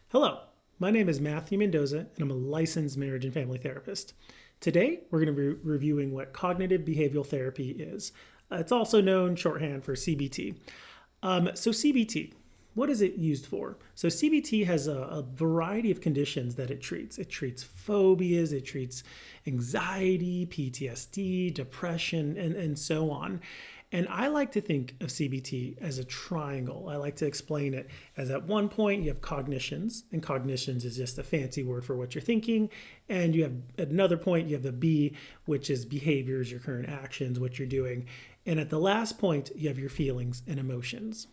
Hello, my name is Matthew Mendoza, and I'm a licensed marriage and family therapist. Today, we're going to be reviewing what cognitive behavioral therapy is. It's also known shorthand for CBT. CBT, what is it used for? So, CBT has a variety of conditions that it treats. It treats phobias, it treats anxiety, PTSD, depression, and so on. And I like to think of CBT as a triangle. I like to explain it as at one point you have cognitions, and cognitions is just a fancy word for what you're thinking. And you have at another point you have the B, which is behaviors, your current actions, what you're doing. And at the last point, you have your feelings and emotions.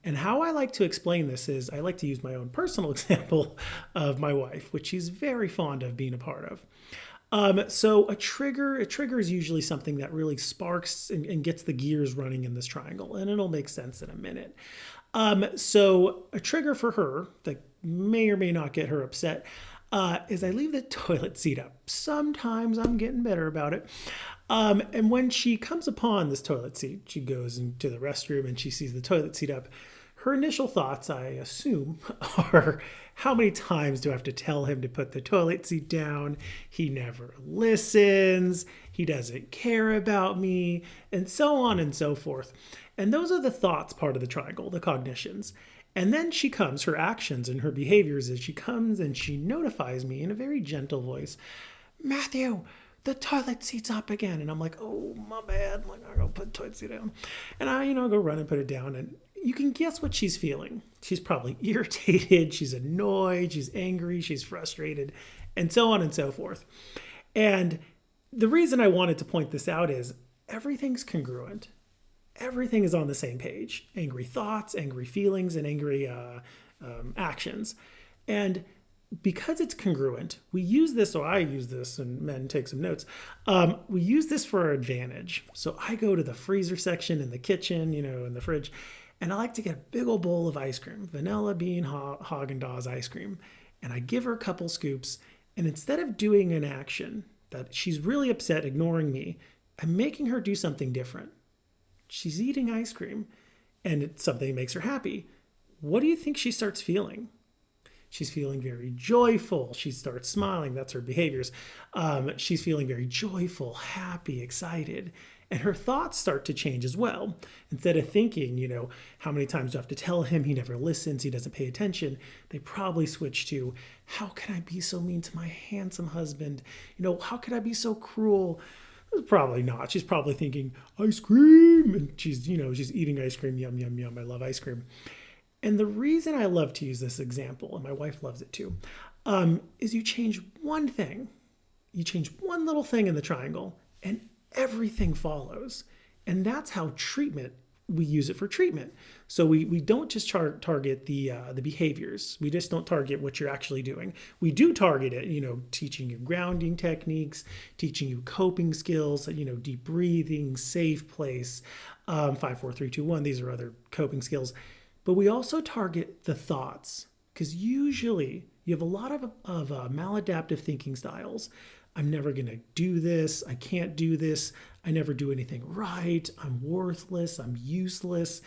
And how I like to explain this is I like to use my own personal example of my wife, which she's very fond of being a part of. A trigger is usually something that really sparks and gets the gears running in this triangle, and it'll make sense in a minute. A trigger for her that may or may not get her upset is I leave the toilet seat up. Sometimes I'm getting better about it. And when she comes upon this toilet seat, she goes into the restroom and she sees the toilet seat up. Her initial thoughts, I assume, are how many times do I have to tell him to put the toilet seat down? He never listens. He doesn't care about me, and so on and so forth. And those are the thoughts part of the triangle, the cognitions. And then her actions and her behaviors is she comes and she notifies me in a very gentle voice, Matthew, the toilet seat's up again. And I'm like, oh, my bad. I'm like, I'll go put the toilet seat down. And I, go run and put it down. And you can guess what she's feeling. She's probably irritated. She's annoyed. She's angry. She's frustrated, and so on and so forth. And the reason I wanted to point this out is everything's congruent. Everything is on the same page. Angry thoughts, angry feelings, and angry actions. And because it's congruent, we use this, or I use this, and men take some notes. We use this for our advantage. So I go to the freezer section in the kitchen, in the fridge, and I like to get a big old bowl of ice cream, vanilla bean Haagen-Dazs ice cream. And I give her a couple scoops. And instead of doing an action that she's really upset, ignoring me, I'm making her do something different. She's eating ice cream and it's something that makes her happy. What do you think she starts feeling? She's feeling very joyful. She starts smiling. That's her behaviors. She's feeling very joyful, happy, excited. And her thoughts start to change as well. Instead of thinking, how many times do I have to tell him? He never listens. He doesn't pay attention. They probably switch to, how can I be so mean to my handsome husband? How could I be so cruel? Probably not. She's probably thinking, ice cream. And she's eating ice cream. Yum, yum, yum. I love ice cream. And the reason I love to use this example, and my wife loves it too, is you change one thing. You change one little thing in the triangle, and everything follows. And that's how we use it for treatment. So we don't just target the behaviors. We just don't target what you're actually doing. We do target it, teaching you grounding techniques, teaching you coping skills, deep breathing, safe place, 5, 4, 3, 2, 1. These are other coping skills. But we also target the thoughts, because usually you have a lot of maladaptive thinking styles. I'm never going to do this. I can't do this. I never do anything right. I'm worthless. I'm useless.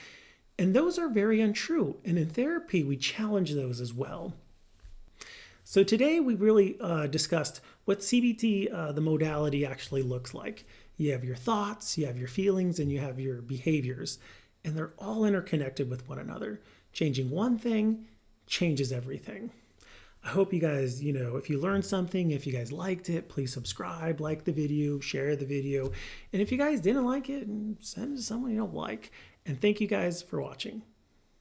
And those are very untrue. And in therapy, we challenge those as well. So today we really discussed what CBT, the modality, actually looks like. You have your thoughts, you have your feelings, and you have your behaviors. And they're all interconnected with one another. Changing one thing changes everything. I hope you guys, if you learned something, if you guys liked it, please subscribe, like the video, share the video. And if you guys didn't like it, send it to someone you don't like. And thank you guys for watching.